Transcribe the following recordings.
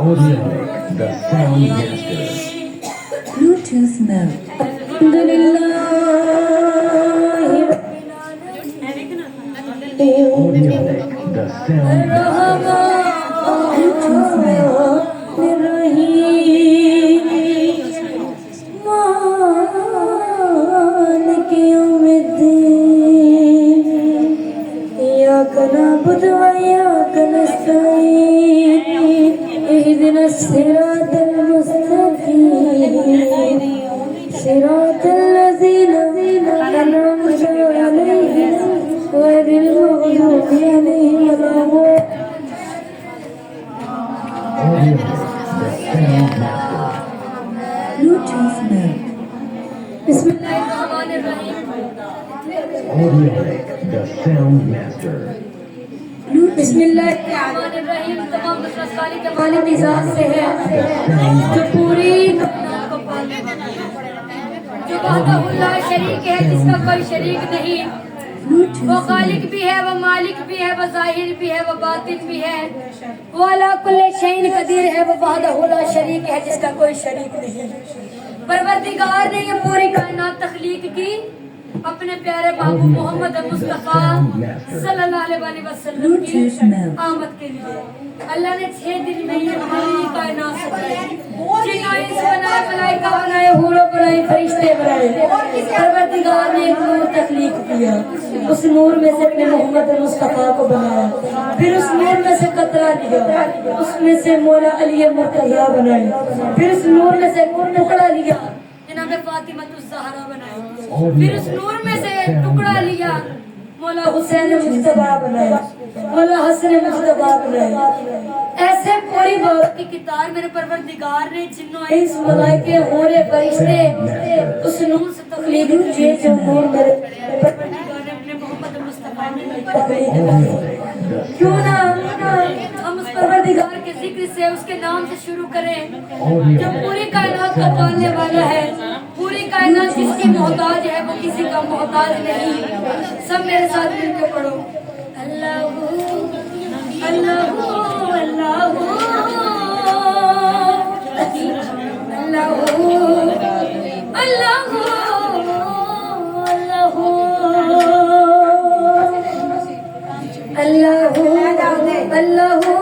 Audionic, the sound master. Bluetooth mode. Audionic, the sound master. Bluetooth mode. مالك يوم الدين إياك نعبد وإياك نستعين اهدنا الصراط المستقيم صراط الذين أنعمت عليهم غير المغضوب عليهم ولا الضالين. Audionic, the sound master. Bluetooth mode. Audionic, the sound master. बिस्मिल्लाहिर्रहमानिर्रहीम। तमाम नसरत खालिक के मालिक की जात से है जो पूरी कायनात को पालने वाला है, जो वहदहुल्ला शरीक है, जिसका कोई शरीक नहीं। वो खालिक भी है, वो मालिक भी है, वो ज़ाहिर भी है, वो बातिन भी है। वो अला कुल्ले शैइन कदीर है, वो वहदहुल्ला शरीक है, जिसका कोई शरीक नहीं। परवरदिगार ने ये पूरी कायनात तख्लीक की अपने प्यारे महबूब मोहम्मद मुस्तफा सल्लल्लाहु अलैहि वसल्लम की आमद के लिए। अल्लाह ने 6 दिन में ये पूरी कायनात सजाई। जिन्हों इंस बनाए, मलाइका बनाए, हूरों बनाए, फरिश्ते बनाए। परवरदिगार ने एक नूर तख्लीक किया, उस नूर में से अपने मोहम्मद मुस्तफा को बनाया। फिर उस नूर में से कतरा लिया, उसमें से मौला अली मुर्तजा बनाए। फिर उस नूर में से टुकड़ा लिया, जनाब फातिमा ज़हरा बनाई। फिर उस नूर में से टुकड़ा लिया, मौला हुसैन मुज्तबा बनाया, मौला हसन मुज्तबा बनाया। ऐसे पूरी बात की किताब मेरे परवरदिगार ने जिन्नों इंस मलाइके होरे फरिश्ते उस नूर से तख्लीक की, जो नूर मेरे परवरदिगार ने अपने मोहम्मद मुस्तफा में तख्लीक की। क्यों ना हम उस परवरदिगार के जिक्र से, उसके नाम से शुरू करें, जो पूरी कायनात का पालने वाला है। पूरी कायनात जिसकी मोहताज है, वो किसी का मोहताज नहीं। सब मेरे साथ मिलकर पढ़ो, अल्लाहू अल्लाहू अल्लाहू अल्लाहू अल्लाहू अल्लाहू अल्लाहू अल्लाहू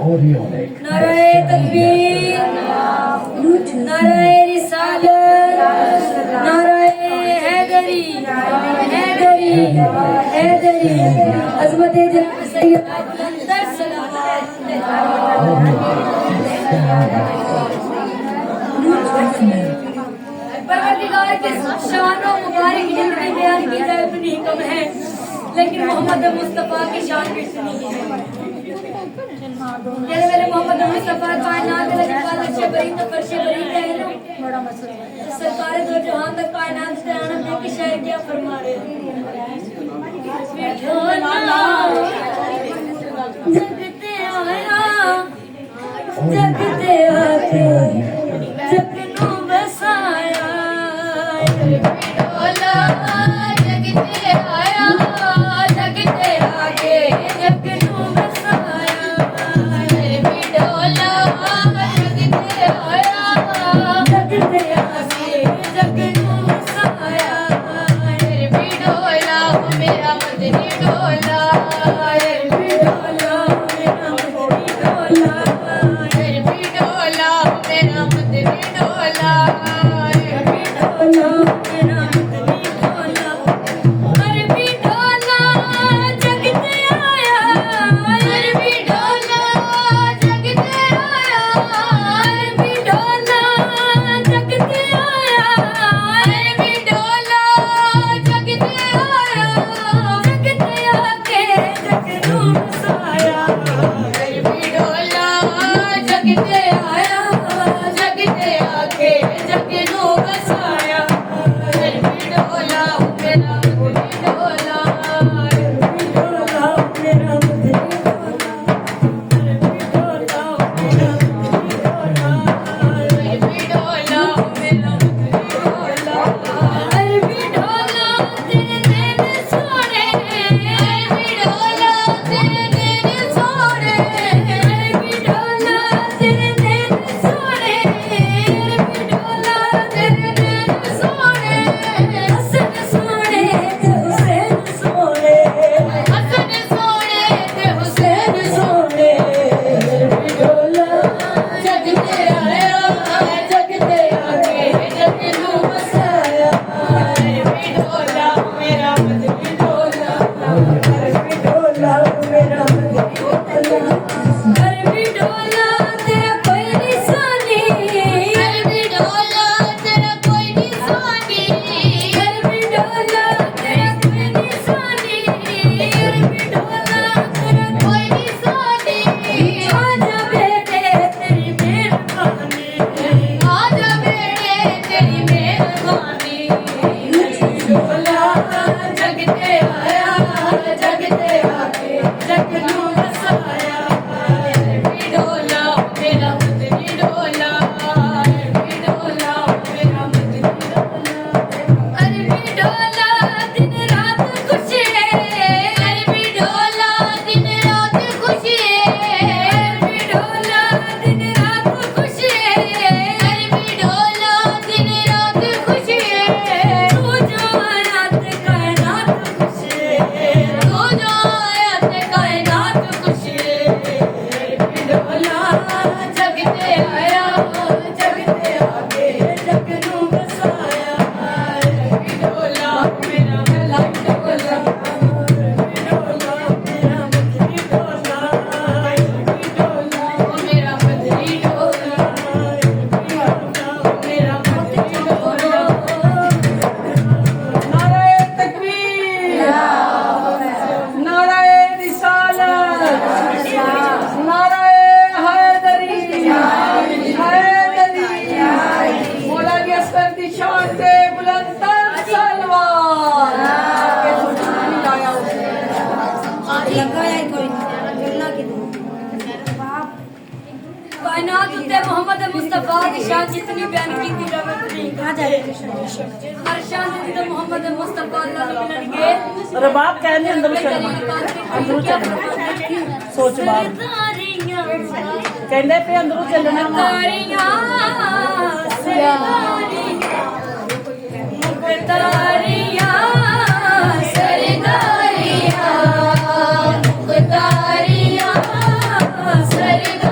Audionic. नाराए तकबीर, Bluetooth नाराए रिसालत, नाराए हैदरी, हैदरी, हैदरी, अज़मत जनाब सैयद बुलंदर सलावत। Bluetooth mode. परवरदिगार के शान और मुबारक जितनी बयान की जाए उतनी कम है, लेकिन मोहम्मद मुस्तफ़ा की शान कितनी है। जैसे मेरे मोहम्मद मुस्तफ़ा कायनात लगे कालच बरी तो फर्श बरी है ना, बड़ा मसला है। सरकार दो जहान तक कायनात से आना दे के शायर क्या फरमा रहे हैं। जगते आया, जगते आके जगनू बसाया। डोला जगते आया, जगते आके जगनू बसाया। डोला जगते आया, जगते आके जगनू बसाया। डोला मेरा मदनी डोला, डोला मेरा मदनी डोला, डोला मेरा मदनी डोला, डोला मेरा मदनी डोला। अरबी डोला जगते आया, अरबी डोला जगते आया, अरबी डोला जगते आया, अरबी डोला जगते आया। जगते आके जगनू बसाया। अरबी डोला जगते आया, जगते आके जगनू बसाया। अरबी डोला मेरा मदनी डोला, अरबी डोला मेरा मदनी डोला, अरबी डोला मेरा मदनी डोला, अरबी डोला मेरा मदनी डोला। अरबी डोला तेरे नैन सोने, अरबी डोला तेरे नैन सोने, अरबी डोला तेरे नैन सोने, अरबी डोला तेरे नैन सोने। हसन सोने ते हुसैन सोने, हसन सोने ते हुसैन सोने। अरबी डोला जगते आया, जगते आके जगनू बसाया। अरबी डोला मेरा मदनी डोला, अरबी डोला मेरा मदनी डोला। अरबी डोला तेरा कोई निशानी, अरबी डोला तेरा कोई निशानी, अरबी डोला तेरा कोई निशानी, अरबी डोला तेरा कोई निशानी। आजा बेटे तेरी मेहरबानी, आजा बेटे तेरी मेहरबानी। डोला जगते आया, जगते आके जगनू बसाया। अरबी डोला मेरा मदनी डोला, अरबी डोला मेरा मदनी डोला। अरबी डोला दिन रात खुशी है, अरबी डोला दिन रात खुशी है, अरबी डोला दिन रात खुशी है, अरबी डोला दिन रात खुशी है। तू जो आयात कायनात खुशी है, तू जो आयात कायनात खुशी है। अरबी डोला जगते आया, जगते आके जगनू बसाया। अरबी डोला मेरा मदनी डोला, अरबी डोला मेरा मदनी डोला, अरबी डोला मेरा मदनी डोला, अरबी डोला मेरा मदनी डोला। नाराए तकबीर, नाराए रिसालत, नाराए हैदरी, हैदरी। मौला की अस्कर की शान से बुलंदर सलवार। कायनात उत्ते मोहम्मद मुस्तफा की शान जितनी बयान की थी रवत नहीं। हर शान जितने मोहम्मद मुस्तफा अल्लाह ने मिलन के रबाब कहने अंदर चलना, अंदर चलना, सोच बात कहने पे अंदर चलना। तारियां सरदारियां, तारियां सरदारियां, तारियां सरदारियां।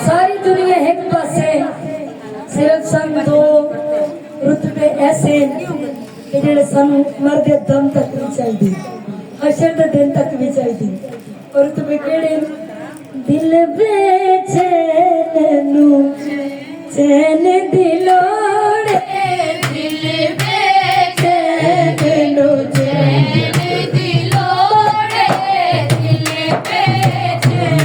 सारी दुनिया एक पासे सिर्फ सन दो रुतबे ऐसे कि जेड़े सानू मरदे दम तक भी चाहिए, हशर दे दिन तक भी चाहिए। और रुतबे केड़े दिल बेचैन नू चैन दिलोड़े, दिल बेचैन नू चैन दिलोड़े, दिल बेचैन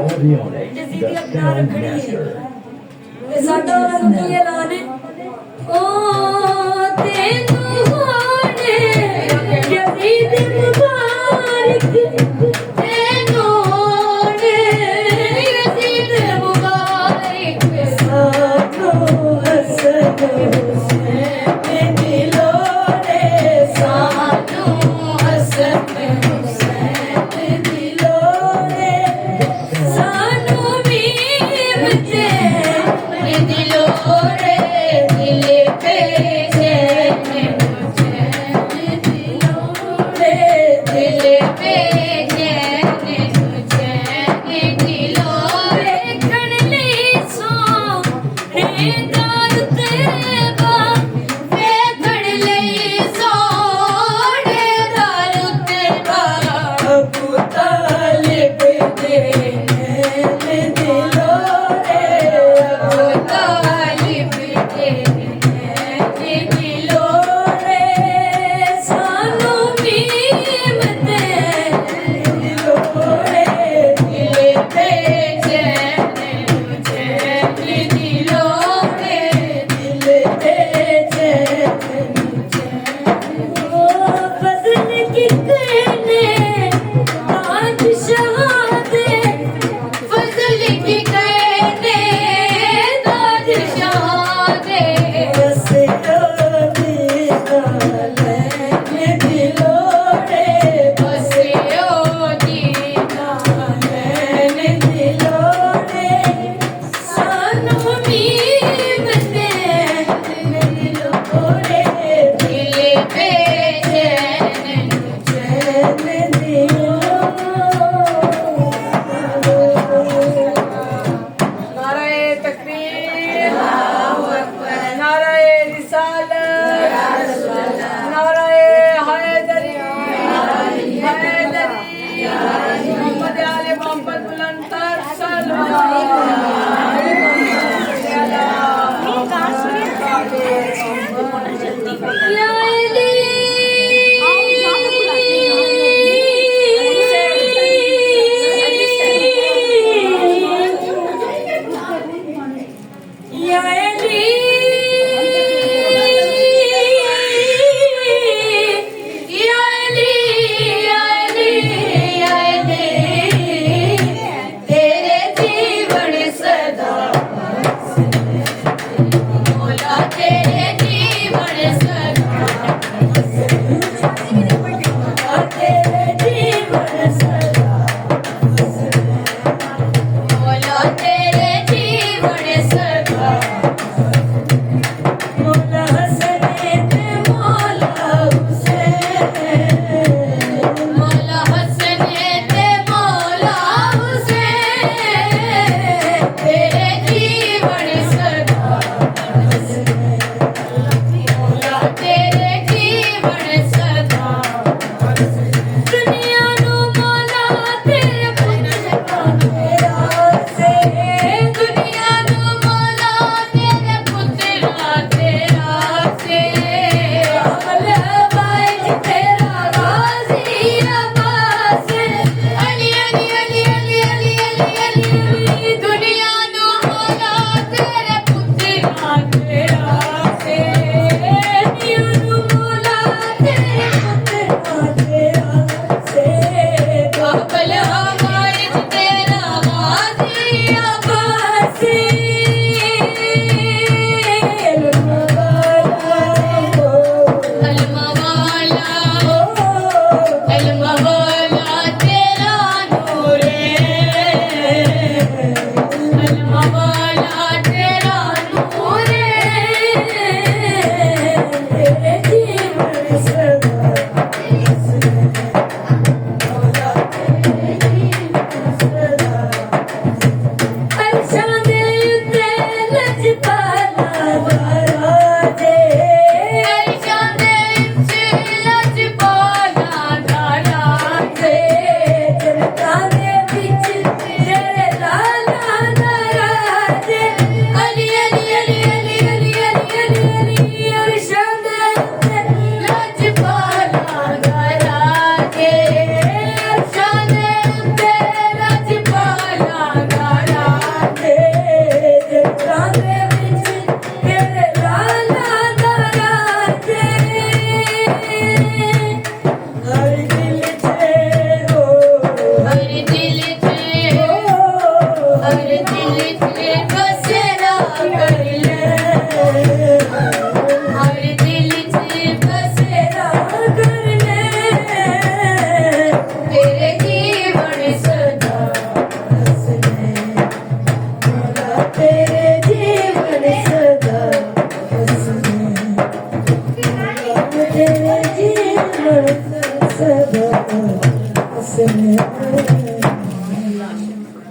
Audionic, the sound master. साडा रंगी ऐलान ओ तेनू होने यजीद मुबारक, तेनू होने यजीद मुबारक, सानो हसन हुसैन दिलोरे, सानो हसन हुसैन दिलोरे, सानो मीम ते दिलोरे, दिल पे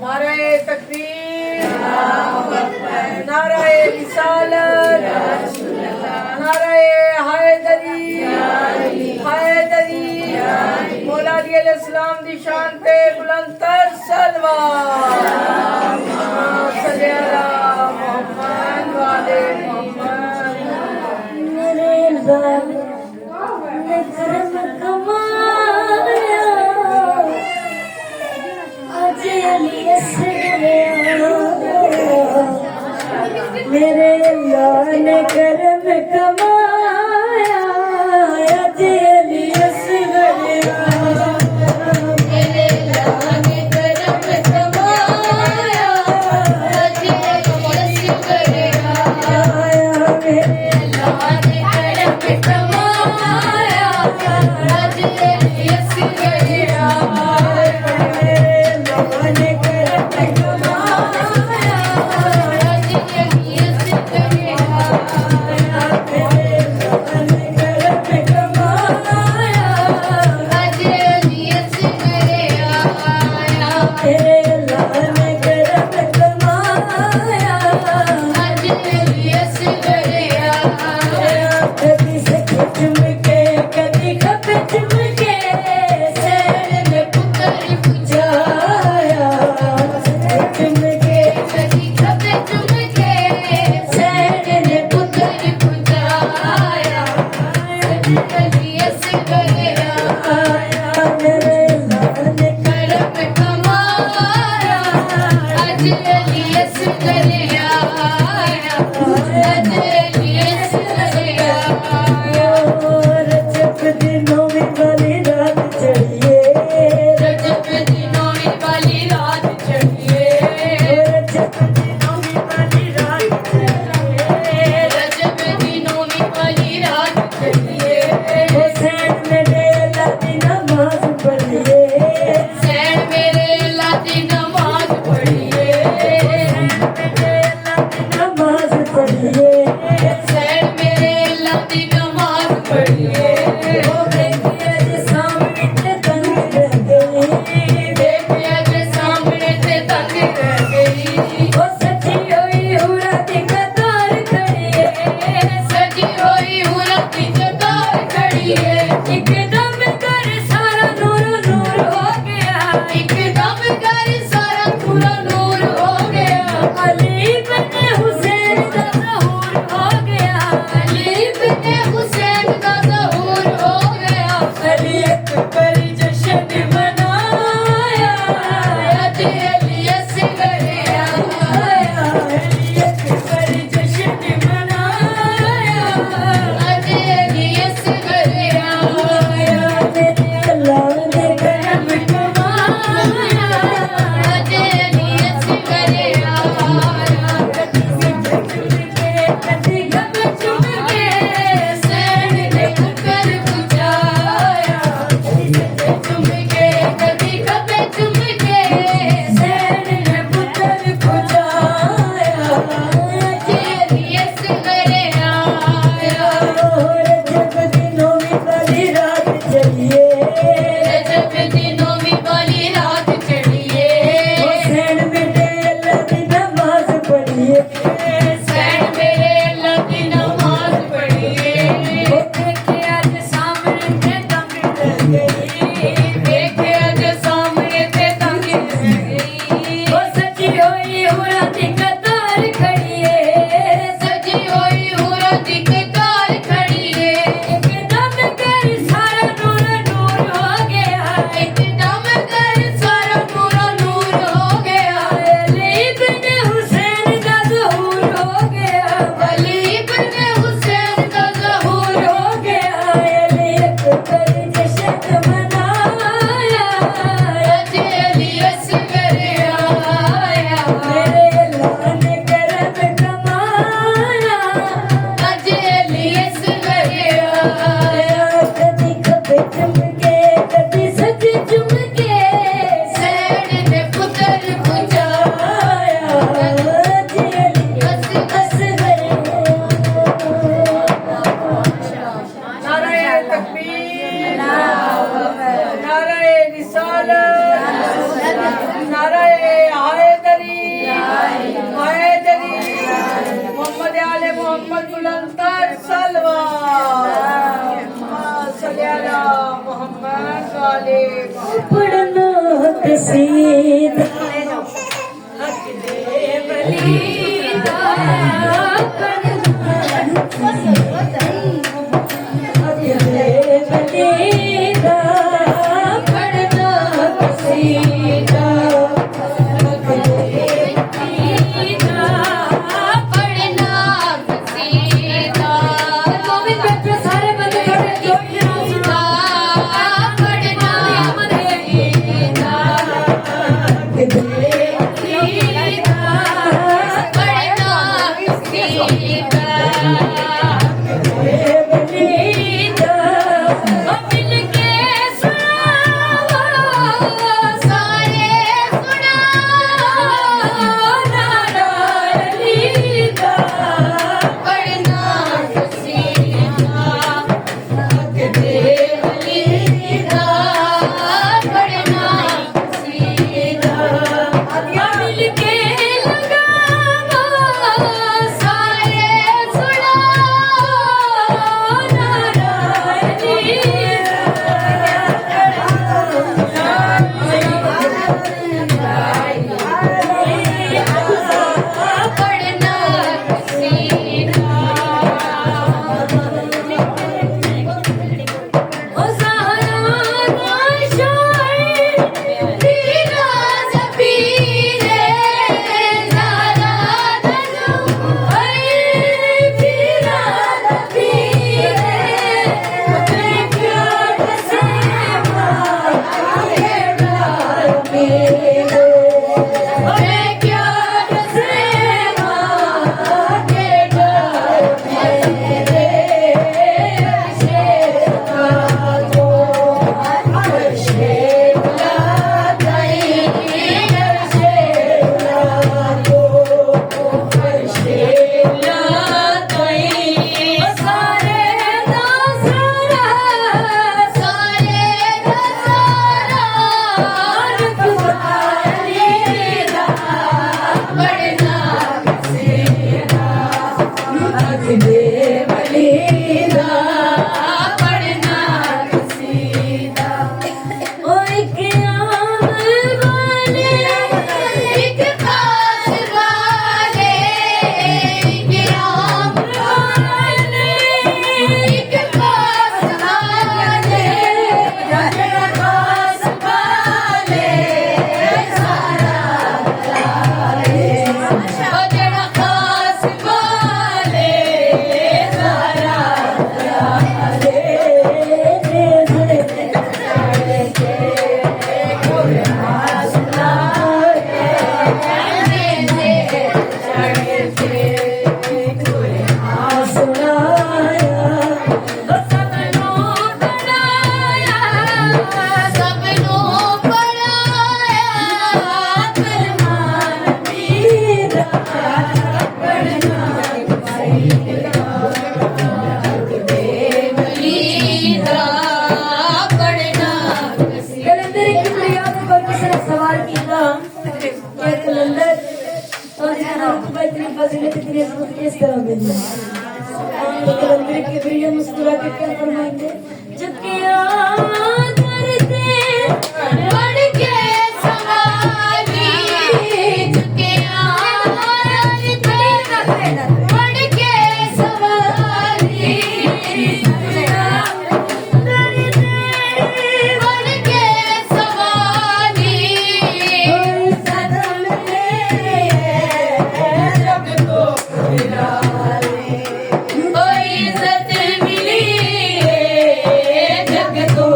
नारे तकबीर, नारे रिसालत, नारे हैदरी, हैदरी, मौला अली इस्लाम दी शान पे बुलंद तर सलवात। सल्ले अला मोहम्मद व आले मोहम्मद। मेरे बाल ने करम कमाया, आज अली असगर आया। मेरे बाल ने करम कमाया, आज अली असगर आया। मेरे बाल ने करम कमाया, आज अली असगर आया। मेरे बाल ने करम कमाया, आज अली असगर आया। मेरे रजब दिनों में वाली रात चढ़िए रजब दिनों में वाली रात चढ़िए हुसैन मेरे अल्लाह की नमाज पढ़िए नमाज पढ़िए ओ देखिए जे सामने ते तंग रह गई ओ सजी हुई हुरा दी कतार खड़ी है एकदम कर सारा नूर नूर हो गया अली बने हुसैन का ज़हूर हो गया अली अकबर जश्न मनाया अली अकबर जश्न मनाया मेरे अल्लाह ने करम कमाया कदी गम चुम के सैन ने पुकर बुझाया सैन ने पुकर बुझाया रजब दिनों में वाली रात चढ़िए हुसैन बेटे अल्लाह की नमाज पढ़िए ओ देखे आज सामने ते तंग रह गई ओ सजी हुई हुरा दी कतार खड़ी है एकदम कर सारा नूर नूर हो गया अली बने हुसैन का ज़हूर हो गया अली अकबर जश्न मनाया मेरे अल्लाह ने करम कमाया कदी खबे चुमके कदी सज चुमके बुझाया जी अली असगर नाराए तकबीर नाराए रिसालत नाराए हैदरी मोहम्मद आले मोहम्मद बुलंदर सलवात सल्ली अला मोहम्मद वाले पढ़ना कसीदा हक दे बलीदा हक दे बलीदा पढ़ना कसीदा हक दे बलीदा मोमिन बैठे सारे बंदे थोड़े जोर से सुनो हक दे बलीदा पढ़ना कसीदा पढ़ना कसीदा दे वलीदा पढ़ना कसीदा ओ एक आम वाले एक खास वाले एक आम वाले एक खास वाले जरा खास वाले सारा वाले ओ जरा खास वाले सारा सबनो पढ़ाया फरमान दीदा पढ़ना वलीदा पढ़ना कलंदर की बुनियाद पर किसी ने सवाल किया कि कलंदर और जनाब इतनी फजीलत इतनी अजमत किस तरह मिली तो कलंदर की प्रिय मुस्कुरा के क्या फरमाएंगे जबकि करते पढ़ के सवाली चुके पढ़ के सवाली पढ़ के सवाली सदम जग को कोई इज्जत मिली जग को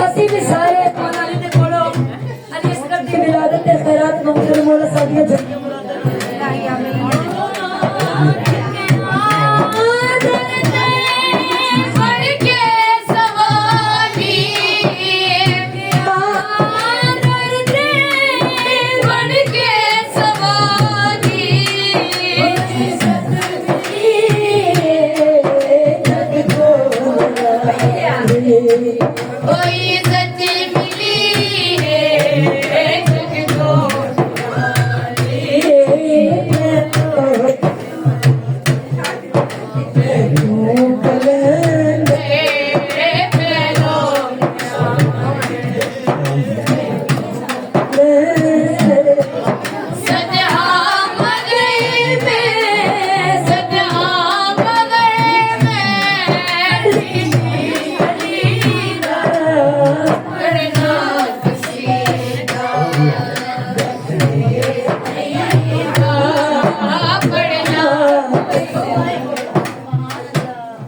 ਅਸੀਂ ਵੀ ਸਾਰੇ ਮੌਲਾਨਾ ਦੇ ਕੋਲੋਂ ਅਲੀ ਅਸਗਰ ਦੀ ਵਿਲਾਦਤ ਤੇ ਖੈਰਾਤ ਮੰਗਦੇ ਮੌਲਾ ਸਾਡੀਆਂ ਜੰਗੀਆਂ पढ़ के सवाली पढ़ के सवाली कोई इज्जत मिली है जग को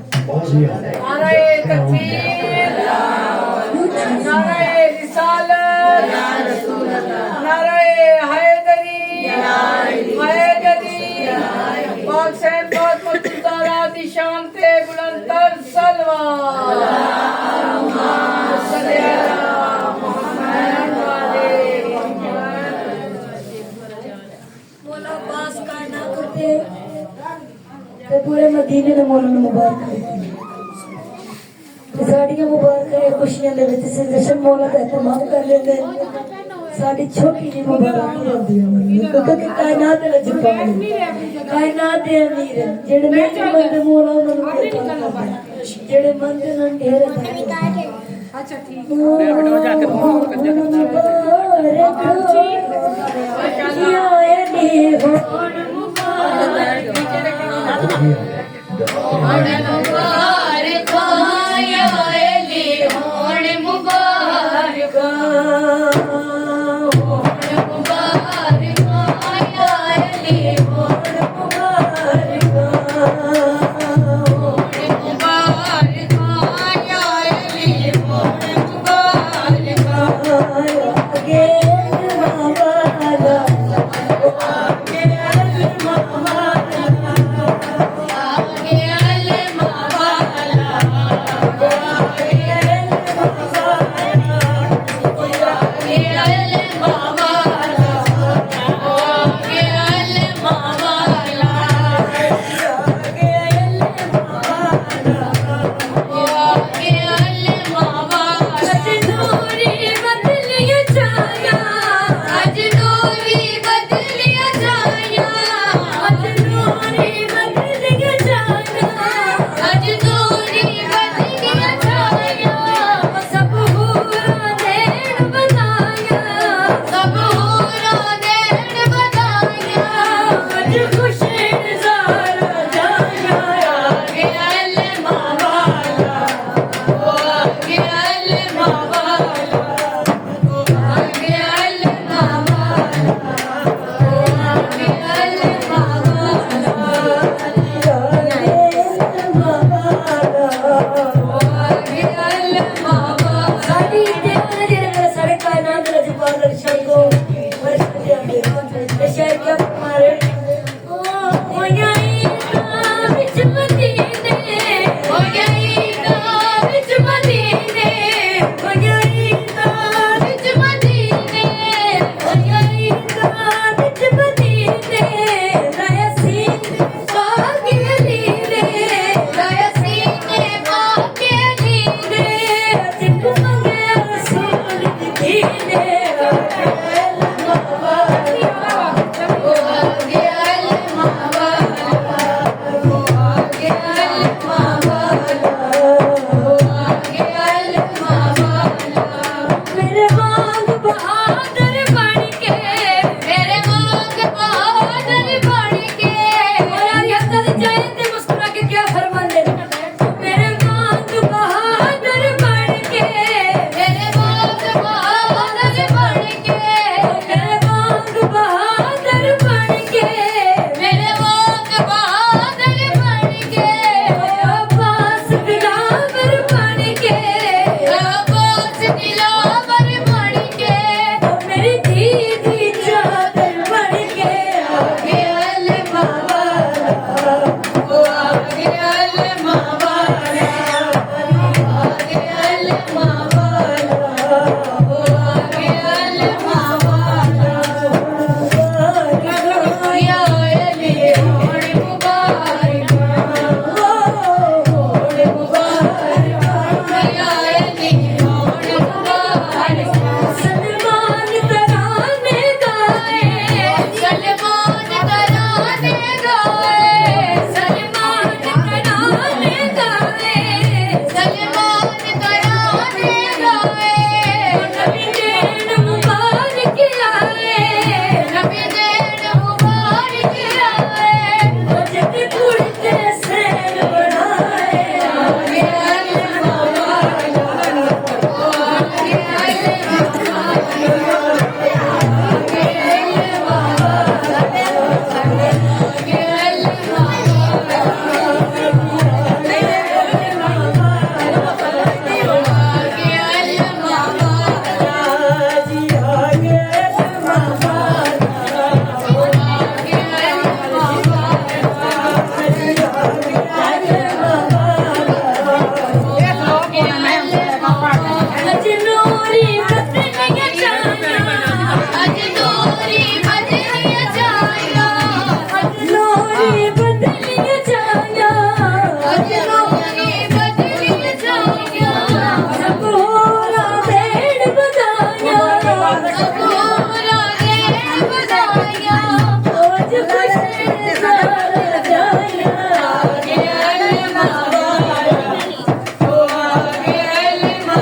नारे तकबीर नारे रिसालत नारे हैदरी पाक से बहुत मुस्तफा दी शान ते बुलंदर सलवात सल्ले अला मुहम्मद वाले मौला अब्बास का ना करते ते पूरे मदीने ने मौला ਨੂੰ ਮੁਬਾਰਕ ਤੇ ਸਾਡੀਆਂ ਮੁਬਾਰਕਾਂ ਖੁਸ਼ੀਆਂ ਦੇ ਵਿੱਚ ਸੇ ਜਸ਼ਨ ਮੌਲਾ ਦਾ ਇਤਮਾਮ ਕਰ ਲੈਂਦੇ ਸਾਡੀ ਛੋਟੀ ਜਿਹੀ ਮੁਬਾਰਕ ਹੁੰਦੀ ਹੈ ਕਿਉਂਕਿ ਕਾਇਨਾਤ ਦੇ ਵਿੱਚ ਕਾਇਨਾਤ ਦੇ ਅਮੀਰ ਜਿਹੜੇ ਨਹੀਂ ਮੰਨਦੇ ਮੌਲਾ ਉਹਨਾਂ ਨੂੰ ਜਿਹੜੇ ਮੰਨਦੇ ਉਹਨਾਂ ਨੂੰ ਢੇਰ अच्छा ठीक मुबारक رکشا کو ورشا دیا میرے شہر کیا ہمارے ہو جائی بچ مدینے ہو جائی بچ مدینے ہو جائی بچ مدینے ہو جائی بچ مدینے رایا سین پاک علی رایا سین پاک علی جب منگے رسول دینے میرے مانگ بہادر بن کے میرے مانگ بہادر بن کے اور یہ کر جائے تے مسکرا کے کیا فرمان دے میرے مانگ بہادر بن کے میرے مانگ بہادر بن کے میرے مانگ بہادر بن کے میرے مانگ بہادر بن کے عباس دلاور بن کے عباس دلاور بن کے میری دیدی چادر بن کے آگے علمہ والا آگے علمہ والا آگے علمہ والا آگے علمہ والا یا علی ہوڑ مبارک ہوڑ مبارک یا علی ہوڑ مبارک سلمان ترانے گائے سلمان ترانے گائے سلمان ترانے گائے سلمان ترانے گائے نبی دین مبارک آئے نبی دین مبارک آئے جب پڑتے سین بڑھائے آگے علمہ والا آگے علمہ اجنوری بدنیاں جانا اجنوری بدنیاں جانا اجنوری بدنیاں جانا اجنوری بدنیاں جانا سب ہورا بیڑ بجایا سب ہورا بیڑ بجایا آج خوش سارا جایا آگے علمہ والا آگے علمہ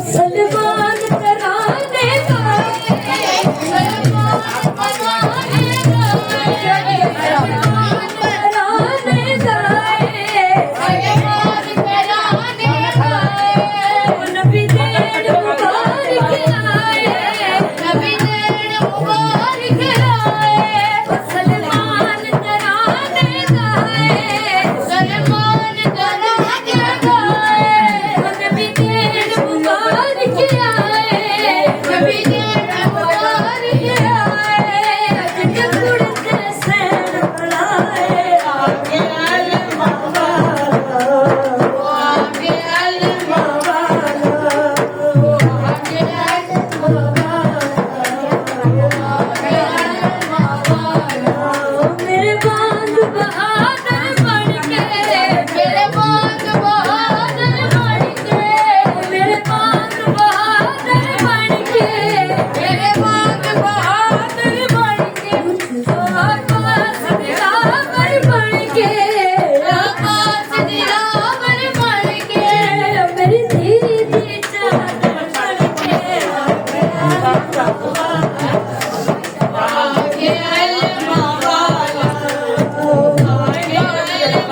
سلمان ترانے گائے سلمان ترانے گائے سلمان ترانے گائے سلمان ترانے گائے نبی دین مبارک آئے نبی دین مبارک آئے سلمان ترانے گائے سلمان ترانے گائے نبی دین مبارک آئے نبی دین مبارک آئے جب اڑتے سین بڑھائے آگے علمہ والا آگے علمہ والا آگے علمہ والا میرے بانگ بہادر بن کے میرے بانگ بہادر بن کے میرے بانگ بہادر بن کے میرے بانگ بہادر بن کے عباس دلاور بن کے عباس دلاور بن کے میری دیدی چادر بن کے آگے علمہ والا آگے علمہ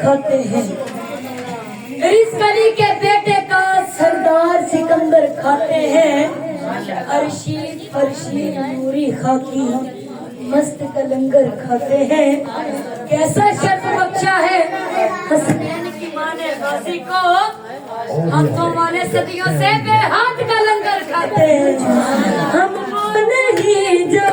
کھاتے ہیں، رزق علی کے بیٹے کا سردار سکندر کھاتے ہیں، ارشید فرشید نوری خاکی مست کا لنگر کھاتے ہیں۔ کیسا شرف بخشا ہے حسنین کی ماں نے غازی کو، ہاتھوں والے صدیوں سے بے ہاتھ کا لنگر کھاتے ہیں۔ ہم وہ نہیں جو